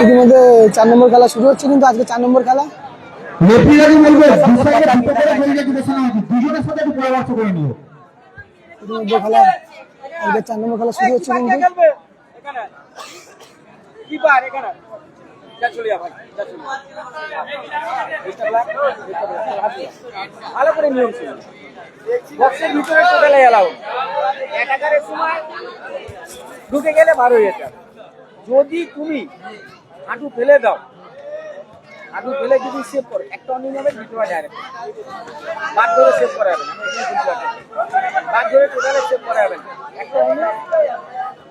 ইতিমধ্যে 4 নম্বর খেলা শুরু হচ্ছে, কিন্তু আজকে 4 নম্বর খেলা ইতিমধ্যে খেলা আজকে 4 নম্বর খেলা শুরু হচ্ছে কিন্তু ভালো করে নিয়ম ছিল বক্সের ভিতরে টোটালে এলাও অ্যাটাকারের সময় ঢুকে গেলে 12 হয়ে যেত। যদি তুমি হাঁটু ফেলে দাও, হাঁটু ফেলে যদি সেভ করো একটা অনিয়মের ভিতরে ডাইরেক্ট বাদ ধরে সেভ করা যাবে না, বাদ ধরে টোটালে সেভ করা যাবে না, একটা অনিয়ম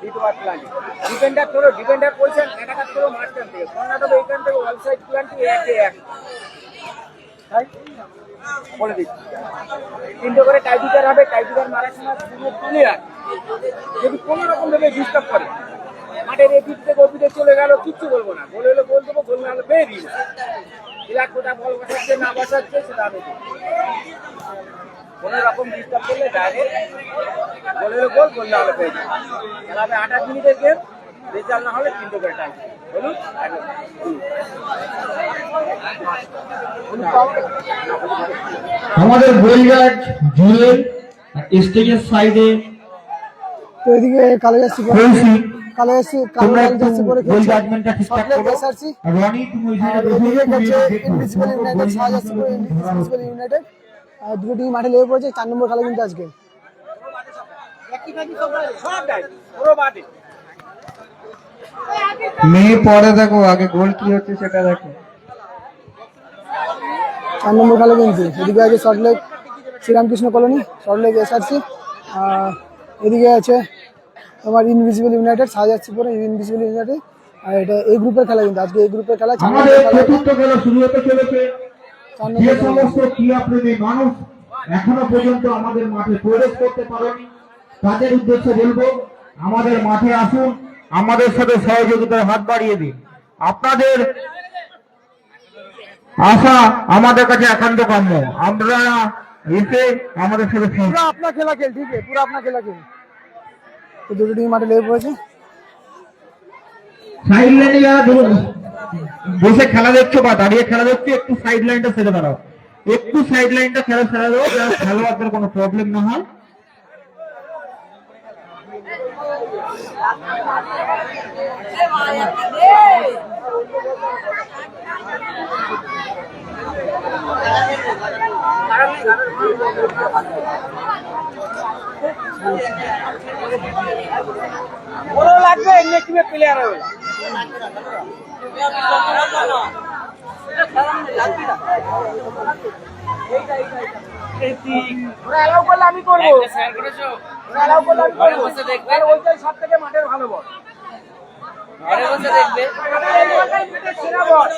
দ্বিতীয়বার প্ল্যান্ট ডিফেন্ডার করো, ডিফেন্ডার পজিশন অ্যাটাকার করো মাঝখান থেকে কর্নার হবে এইখান থেকে ওয়াল সাইড প্ল্যান্ট একে এক তাই বলে দিচ্ছি। 3টে করে টাইব্রেকার হবে, টাইব্রেকার মারার সময় পুরো ক্লিয়ার। যদি কোনো রকম ভাবে ডিস্টার্ব করে মাঠের এদিক থেকে ওদিকে চলে গেল কিচ্ছু বলবো না, বলে হলে বল দেবো, বল না হলে বেরিয়ে দিই এরা কোটা বল বসাচ্ছে না বসাচ্ছে সেটা আমি কোনো রকম ডিস্টার্ব করলে ডাইরেক্ট বলে হলে বল, বল না হলে বেরিয়ে দিই। খেলাবে 28 মিনিটের গেম, রেজাল্ট না হলে 3টে করে টাইম বলুন। আমাদের গোলগার্ড জুয়েল স্টেজের সাইডে তো এদিকে কালো জার্সি পরে গোল জাজমেন্টটা ঠিকঠাক করো। রনি তুমি ওই সাইডে বসে ইনভিজিবল ইউনাইটেড সাজার্সি পরে ইনভিজিবল ইউনাইটেড দুটো টিম মাঠে লেগে পড়েছে। 4 নম্বর খেলা কিন্তু আজকে মেয়ে পরে দেখো, আগে গোল কি হচ্ছে সেটা দেখো। 4 নম্বর খেলা কিন্তু এদিকে আছে সল্টলেক শ্রীরামকৃষ্ণ কলোনি, সল্টলেক এসআরসি, এদিকে আছে তোমার ইনভিজিবল ইউনাইটেড সাজার্সি পরে ইনভিজিবল ইউনাইটেড। আর এটা এই গ্রুপের খেলা কিন্তু আজকে এই গ্রুপের খেলা। আমাদের চতুর্থ খেলা শুরু হতে চলেছে। যে সমস্ত ক্রীড়াপ্রেমী মানুষ এখনো পর্যন্ত আমাদের মাঠে প্রবেশ করতে পারেনি তাদের উদ্দেশ্যে বলবো, আমাদের মাঠে আসুন, আমাদের সাথে সহযোগিতার হাত বাড়িয়ে দিন। আপনাদের আশা আমাদের কাছে একান্ত কাম্য। আমরা এসে আমাদের সাথে পুরো আপনার খেলা খেল, ঠিক আছে পুরো আপনার খেলা খেল। তো দুটো টিম মাঠে লেগে পড়েছে। সাইড লাইনে যারা বসে খেলা দেখছো বা দাঁড়িয়ে খেলা দেখছো, একটু সাইড লাইনটা ছেড়ে দাঁড়াও, একটু সাইড লাইনটা ছেড়ে দাও, যাতে খেলোয়াড়দের কোনো প্রবলেম না হয়। বড় লাগবে এমনি টিমে প্লেয়ার হবে অ্যালাউ করলে আমি করবো, অ্যালাউ করলে আমি করবো। ওইটাই সব থেকে মাঠের ভালো বল, ঘরে বসে দেখবে সেরা বল।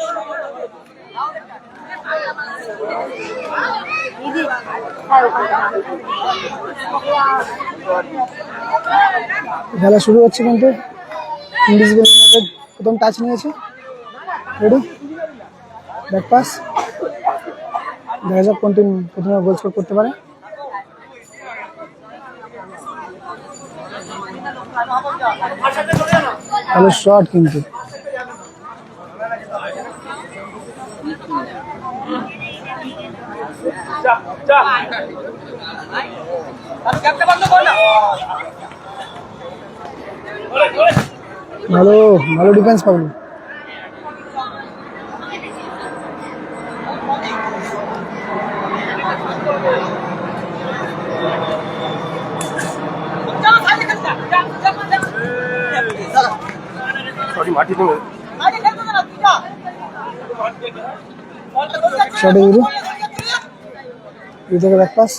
খেলা শুরু হচ্ছে কিন্তু ইনভিজিবল ইউনাইটেড প্রথম টাচ নিয়েছে, রেডি ব্যাক পাস, দেখা যাক কোন টিম প্রথমে গোল স্কোর করতে পারে। ভালো শট কিন্তু ভালো ভালো ডিফেন্স পাবো। শটে দিল, থেকে ব্যাক পাস।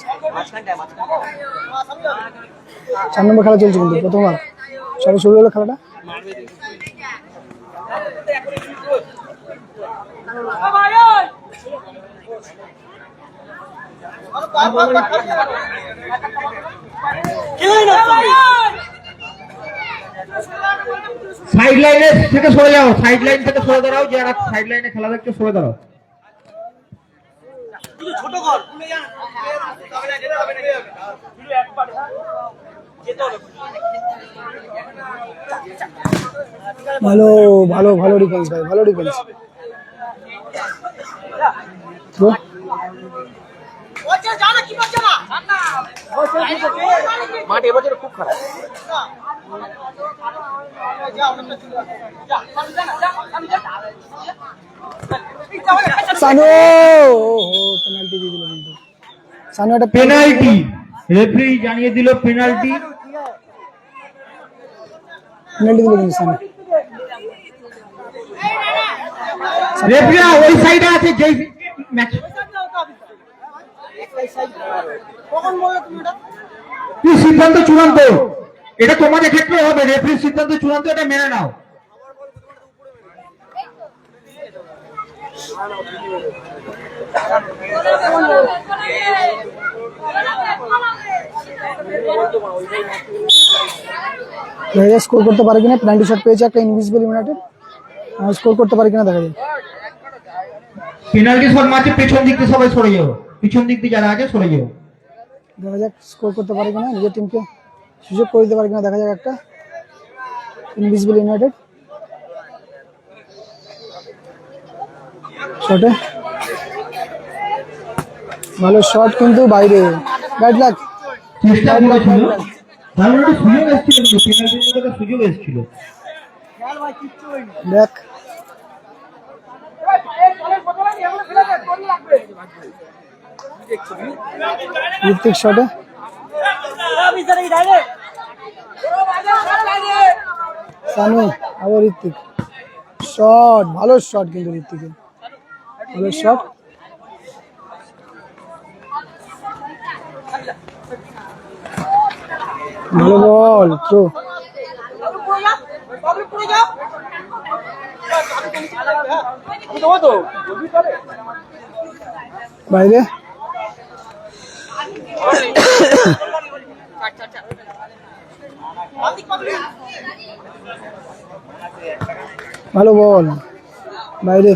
4 নম্বর খেলা চলছে কিন্তু প্রথমবার সবে শুরু হলো খেলাটা। সাইড লাইনে থেকে সরে যাও, সাইড লাইন থেকে সরে দাঁড়াও, যারা সাইড লাইনে খেলা দেখছো সরে দাঁড়াও। ভালো ভালো ভালো ডিফেন্স ভাই, ভালো ডিফেন্স। মাঠ এবছর খুব খারাপ। সানু পেনাল্টি দিয়ে দিল কিন্তু। সানু একটা পেনাল্টি, রেফারি জানিয়ে দিল পেনাল্টি। পেনাল্টি দিল কিন্তু সানু। রেফারি ওই সাইডে আছে যেই ম্যাচ। কি সিদ্ধান্ত চূড়ান্ত? এটা তোমাদের ক্ষেত্রে হবে, রেফারির সিদ্ধান্ত চূড়ান্ত, এটা মেনে নাও। স্কোর করতে পারে কিনা, পেনাল্টি শট পেয়েছে একটা ইনভিজিবল ইউনাইটেড, স্কোর করতে পারে কিনা দেখা যায়। পেনাল্টি শট মারছে, পেছন দিক দিয়ে সবাই সরে যাও, পিছন দিক দিয়ে যারা আছে সরে যাও। দেখা যাক স্কোর করতে পারে কিনা, নিজের টিমকে সুযোগ করে দিতে পারে কিনা দেখা যাক। একটা ইনভিজিবল ইউনাইটেড শটে, ভালো শট কিন্তু বাইরে, ব্যাড লাক। চেষ্টা করেছিল, তাহলে একটা সুযোগ এসেছিল, কিন্তু পেনাল্টির মধ্যে একটা সুযোগ এসেছিল। দেখ ঋত্বিক শটে, সানু আবার ঋত্বিক শট, ভালো শট কিন্তু ঋত্বিকের, ভালো শট। ভালো বল, থ্রো। বাইরে ভালো বল, বাইরে।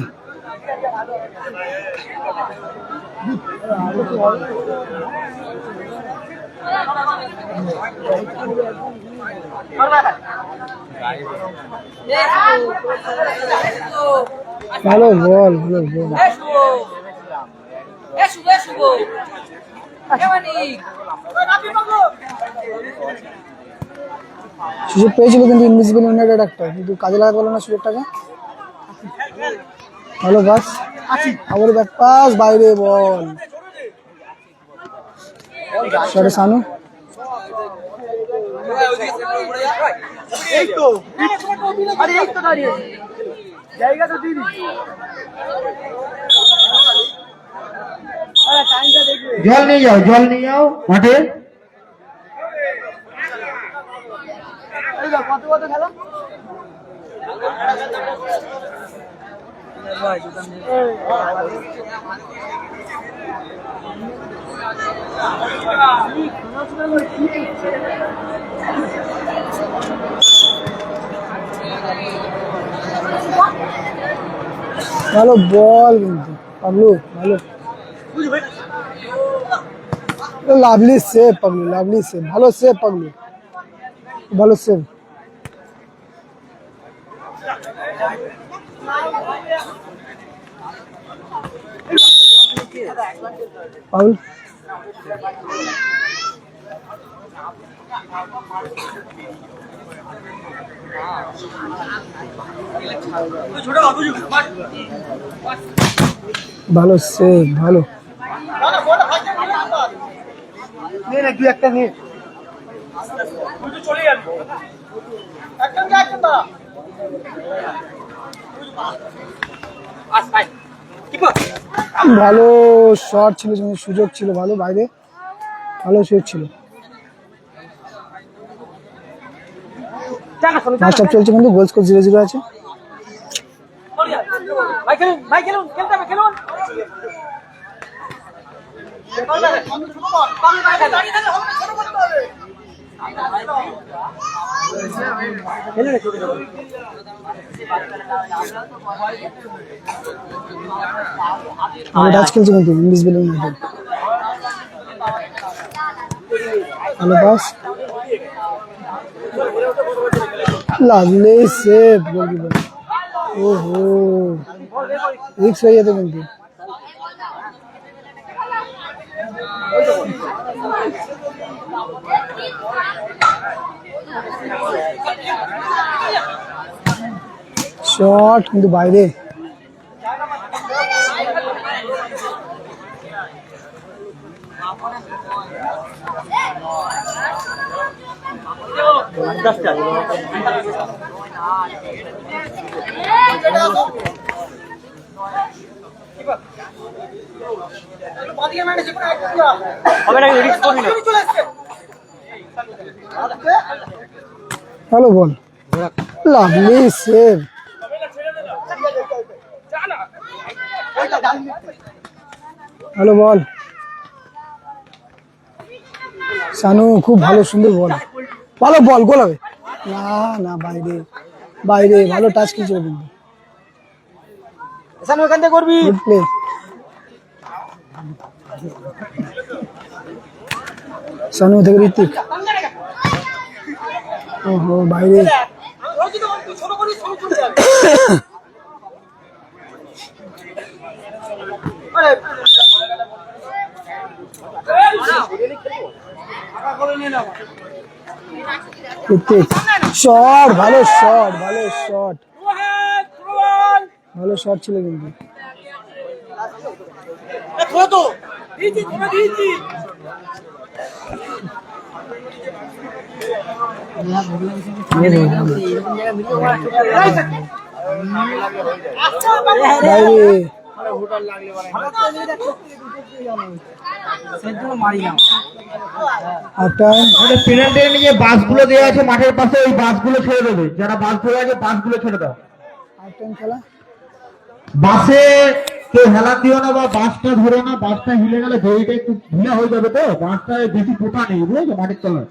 ভালো বল, ভালো বল। সুযোগ পেয়েছিল কিন্তু ইনভিজিবল ইউনাইটেড একটা, কিন্তু কাজে লাগাতে পারলো না সুযোগটাকে। ভালো পাস, আবার ব্যাক পাস, বাইরে বল, শটে সানু। জল নিয়ে যাও, জল নিয়ে যাও মাঠে। কত খেলা ভালো বল কিন্তু পাবলু, ভালো lovely save Pablo, lovely save, ভালো সেভ পাবলু, ভালো সেভ। পাউল ভালো সেভ, ভালো। দুই একটা নিয়ে চলে আসবো। ভালো শট ছিল, সুযোগ ছিল, ভালো বাইরে, ভালো সুযোগ ছিল। ম্যাচটা চলছে কিন্তু গোল স্কোর 0-0 আছে। টাচ খেলছে কিন্তু ইনভিজিবল ইউনাইটেড। ভালো পাস, লাগলে সেভ গোলকিপার। ওহো, রিক্স হয়ে যেত কিন্তু। শট কিন্তু বাইরে। ভালো বল, লাভলি সেভ। ভালো বল শানু, খুব ভালো সুন্দর বল, ভালো বল, গোল হবে না। না বাইরে, বাইরে ভালো টাচ খেলছিল কিন্তু। শানু এখান থেকে করবি। Good play. শানু থেকে ঋত্বিক। ওহো বাইরে। শট, ভালো শট, ভালো শট, ভালো শট ছিল কিন্তু। যে বাসগুলো দেওয়া আছে মাঠের পাশে, ওই বাসগুলো ছেড়ে দেবে। যারা বাস ধরে আছে বাসগুলো ছেড়ে দাও। বাসে কেউ হেলা দিও না, বা বাসটা ধরো না। বাসটা হিলে গেলে দড়িটা একটু ঢিলা হয়ে যাবে, তো বাসটা বেশি পোটা নেই, বুঝেছো, মাটির তলায়।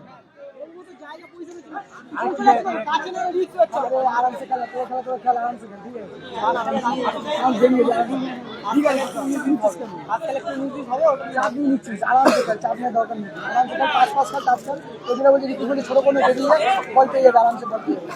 ছোট কোনো বল পেয়ে যাবে আরামসে, বল পেয়ে যাবে।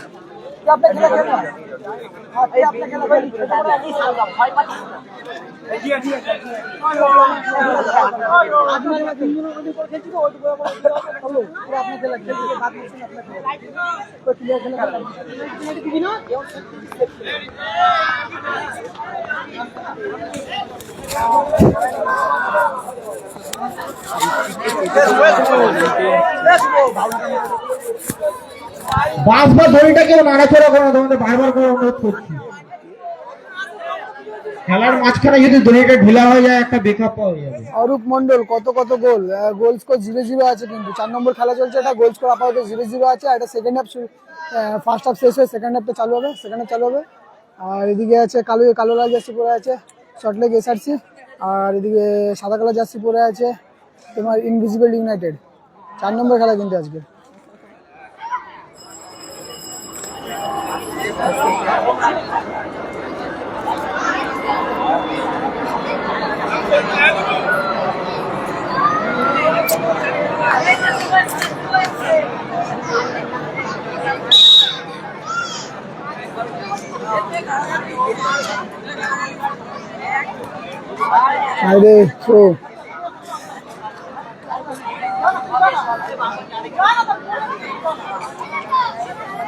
বাস বা দড়িটাকে নাড়াচড়া করো, তোমাদের বারবার করে অনুরোধ করছি। খেলার মাঝখানে যদি দড়িটা ঢিলা হয়ে যায়, একটা বেকআপ পাওয়া যাবে। অরূপ মন্ডল কত কত গোল, গোল স্কোর 0-0 আছে কিন্তু। 4 নম্বর খেলা চলছে, এটা গোল স্কোর আপাতত 0-0 আছে। এটা সেকেন্ড হাফ, ফার্স্ট হাফ শেষ হয়ে সেকেন্ড হাফটা চালু হবে, সেকেন্ড হাফ চালু হবে। আর এদিকে আছে কালো লাল জার্সি পরে আছে সল্টলেক এসআরসি, আর এদিকে সাদা কালার জার্সি পরে আছে তোমার ইনভিজিবল ইউনাইটেড। 4 নম্বর খেলা কিন্তু আজকে। আরে তো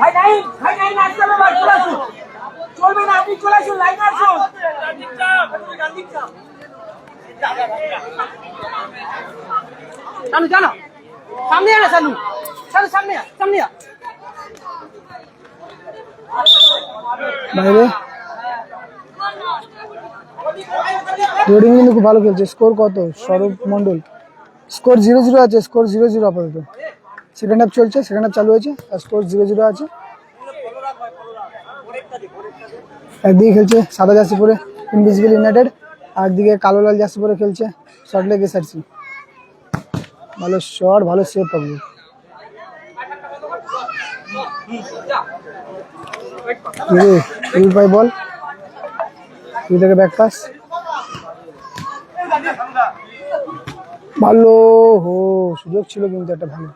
ভাই নাই আসতে হবে, ভাই চলে আসুন, চলবে না, আপনি চলে আসুন, লাইন আসুন। শানু জানো সামনে আনা, শানু শানু সামনে সামনে বাইরে। রোডিং কিন্তু খুব ভালো খেলছে। স্কোর কত? স্বরূপ মন্ডল স্কোর 0-0 আছে, স্কোর 0-0 আপাতত। সেকেন্ড হাফ চলছে, সেকেন্ড হাফ চালু হয়েছে, আর স্কোর 0-0 আছে। একদিকে খেলছে সাদা জার্সি পরে ইনভিজিবল ইউনাইটেড, আর একদিকে কালো লাল জার্সি পরে খেলছে সল্টলেক এসআরসি। ভালো শট, ভালো সেভ পাবো। পাই বল থেকে ব্যাক পাস, ভালো। হো সুযোগ ছিল কিন্তু একটা ভালো।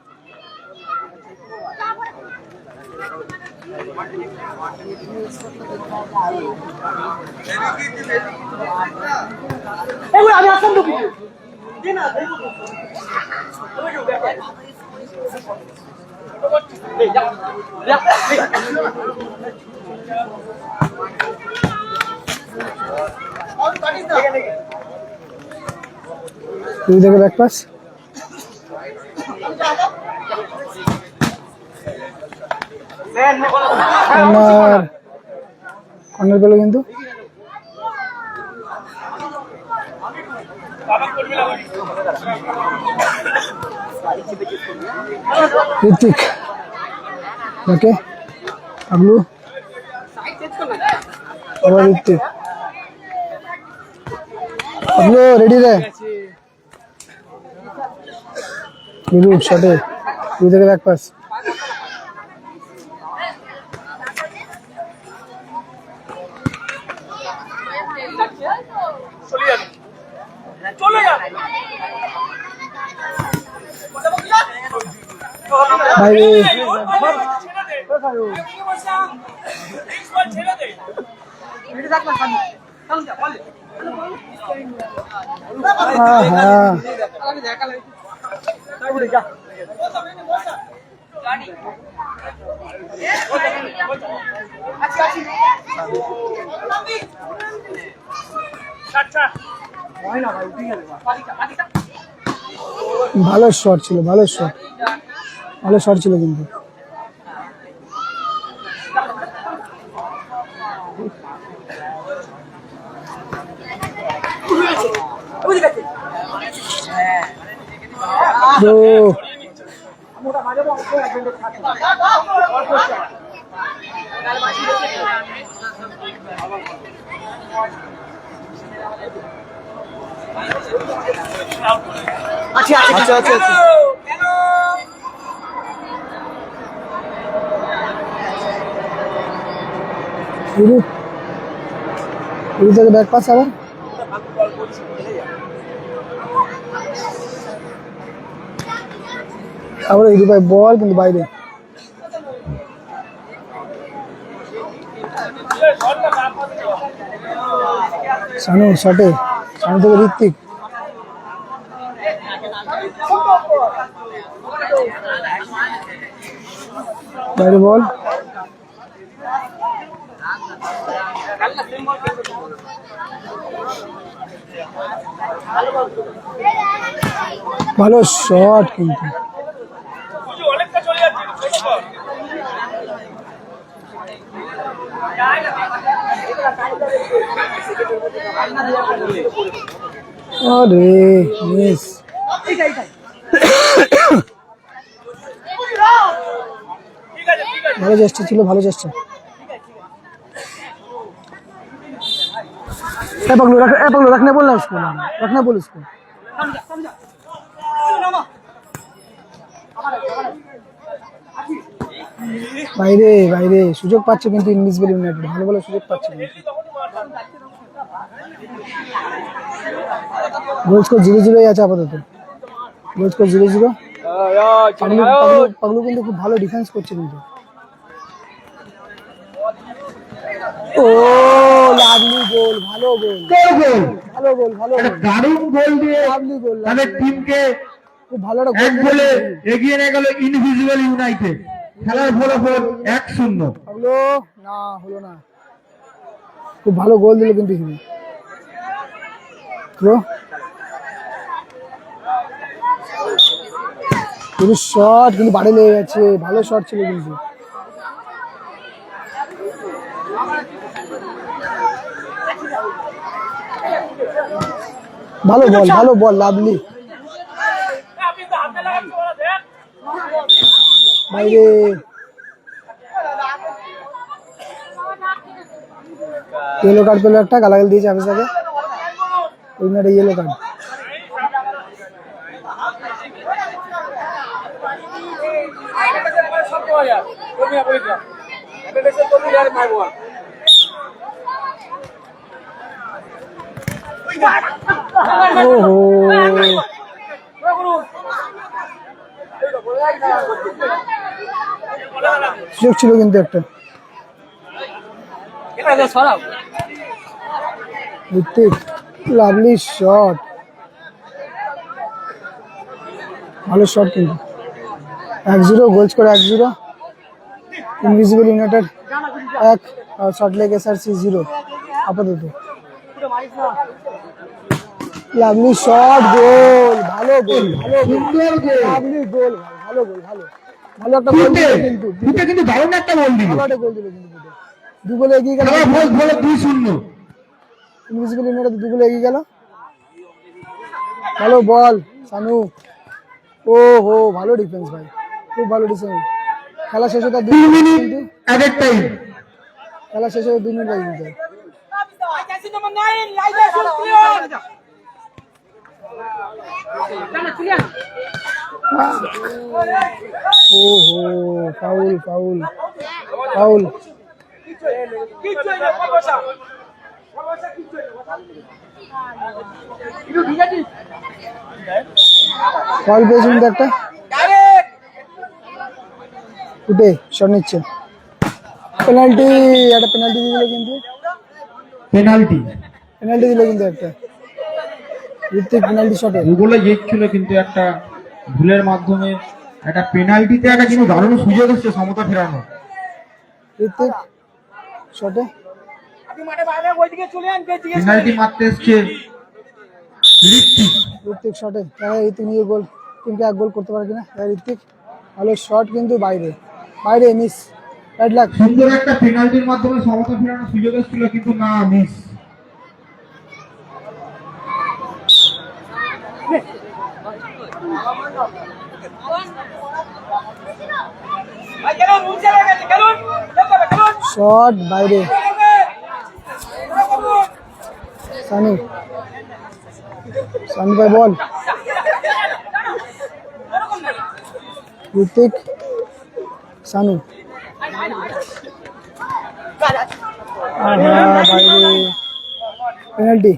আমি আসলাম তো তুই দেখে ব্যাক পাস কর্নার কর্নার পেলো কিন্তু ঋত্বিক ওকে আবলু আবার ঋত্বিক আবলু রেডি রে বিরূপ শটে তুই দেখে ব্যাক পাস বাইরে হ্যাঁ ভালো শট ছিল ভালো শট ছিল কিন্তু আচ্ছা পুরী থেকে ব্যাক পাস আবার এই ভাই বল কিন্তু বাইরে শানু শটে শানু থেকে ঋত্বিক বাইরে বল ভালো শট কিন্তু আরে মিস ভালো চেষ্টা ছিল ভালো চেষ্টা पकड़ो रखने बोलना उसको रखने बोल उसको বাইরে বাইরে সুযোগ পাচ্ছে কিন্তু ইনভিজিবল ইউনাইটেড ভালো ভালো সুযোগ পাচ্ছে গোল স্কোর 0-0 আছে আপাতত গোল স্কোর 0-0 পাগলু কিন্তু খুব ভালো ডিফেন্স করছে কিন্তু ও লাভলি গোল ভালো গোল দারুণ গোল দিয়ে লাভলি গোল তাদের টিমকে খুব ভালো একটা এক গোলে এগিয়ে নিয়ে গেল ইনভিজিবল ইউনাইটেড খেলার ফলাফল 1-0 হলো না হলো না খুব ভালো গোল দিল কিন্তু পুরো শট কিন্তু বাড়ি লেগে গেছে ভালো শট ছিল কিন্তু ভালো বল লাভলি বাইরে येलो कार्ड পেলো একটা গালাগাল দিয়েছে আফিসাকে উইনারে येलो कार्ड ओहो সুযোগ ছিল কিন্তু একটা এটা তো সরাও। ঋত্বিক লাভলি শট, ভালো শট কিন্তু 1-0 গোল স্কোর 1-0। ইনভিজিবল ইউনাইটেড 1 আর সল্টলেক এসআরসি 0 আপাতত। লাভলি শট, গোল, ভালো গোল, ভালো সুন্দর গোল। লাভলি গোল, ভালো গোল, ভালো ভালো একটা গোল দিল কিন্তু, দুটো কিন্তু দারুণ একটা গোল দিল। ভালো একটা গোল দিল কিন্তু দুটো। দু গোলে এগিয়ে গেল খেলা বল বলে 2-0। ইনভিজিবল ইউনাইটেড, দু গোলে এগিয়ে গেল। ভালো বল সানু, ও হো ভালো ডিফেন্স ভাই, খুব ভালো ডিফেন্স। খেলা শেষ হতে 2 2 মিনিট মিনিট কিন্তু, অ্যাডেড টাইম। খেলা শেষ হতে 2 মিনিট বাকি কিন্তু। নম্বর 9 লাইভে শুট ক্লিয়ার। ও হো ফাউল ফাউল ফাউল। কিচ্ছু হয়নি, বসা বসা, কিচ্ছু হয়নি, বসা। একটু ভিজা দিস। ফাউল পেয়েছে কিন্তু একটা, ডাইরেক্ট উঠে শট নিচ্ছে। পেনাল্টি, একটা পেনাল্টি দিল কিন্তু, পেনাল্টি। পেনাল্টি দিল কিন্তু একটা। ঋত্বিক পেনাল্টি শটে, দুগুলো জিতছিল কিন্তু একটা ভুলের মাধ্যমে একটা পেনাল্টিতে একটা কিন্তু দারুণ সুযোগ এসছে সমতা ফেরানো। ঋত্বিক শটে, আপনি মাঠে বাইরে ওইদিকে চলে যান, কে জিজ্ঞেস পেনাল্টি মারতে এসছে ঋত্বিক। ঋত্বিক শটে, ঋত্বিক নিয়ে গোল, টিমকে 1 গোল করতে পারে কিনা ঋত্বিক। ভালো শট কিন্তু বাইরে, বাইরে মিস, ব্যাড লাক। সুন্দর একটা পেনাল্টির মাধ্যমে সমতা ফেরানোর সুযোগ এসেছিল কিন্তু না, মিস। ভাই খেলুন, উঠে গেছে, খেলুন, খেলতে হবে, খেলুন। শট বাইরে, সানু, সানু ভাই বল, ঋত্বিক সানু, বাইরে, পেনাল্টি,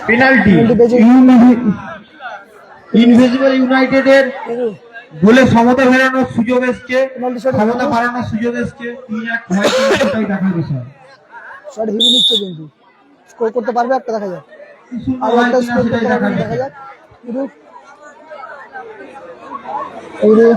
পেনাল্টি পেনাল্টি পেয়েছে। ইনভিজিবল ইউনাইটেডের গোলে সমতা ফেরানোর সুযোগ এসছে, পেনাল্টি শট, ক্ষমতা বাড়ানোর সুযোগ এসছে। 3-1 হয়তো সেটাই দেখার বিষয়। শট হিরো নিচ্ছে কিন্তু, স্কোর করতে পারবে একটা, দেখা যাক। কি সুন্দর আর হয় একটা কিনা স্কোর সেটাই করতে পারবে, দেখার দেখা বিষয়। যাক। হিরো হিরো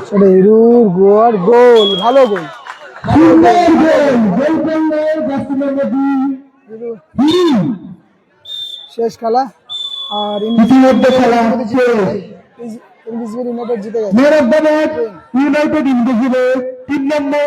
সেটা হিরুর গোয়ার গোল, ভালো গোল, সুন্দর গোল, গোল করলো জার্সি নম্বর 2 হিরু। হিরু। শেষ খেলা, আর ইতিমধ্যে খেলা হচ্ছে। ইনভিজিবল ইউনাইটেড জিতে গেছে। Man of the match United invisible 3 number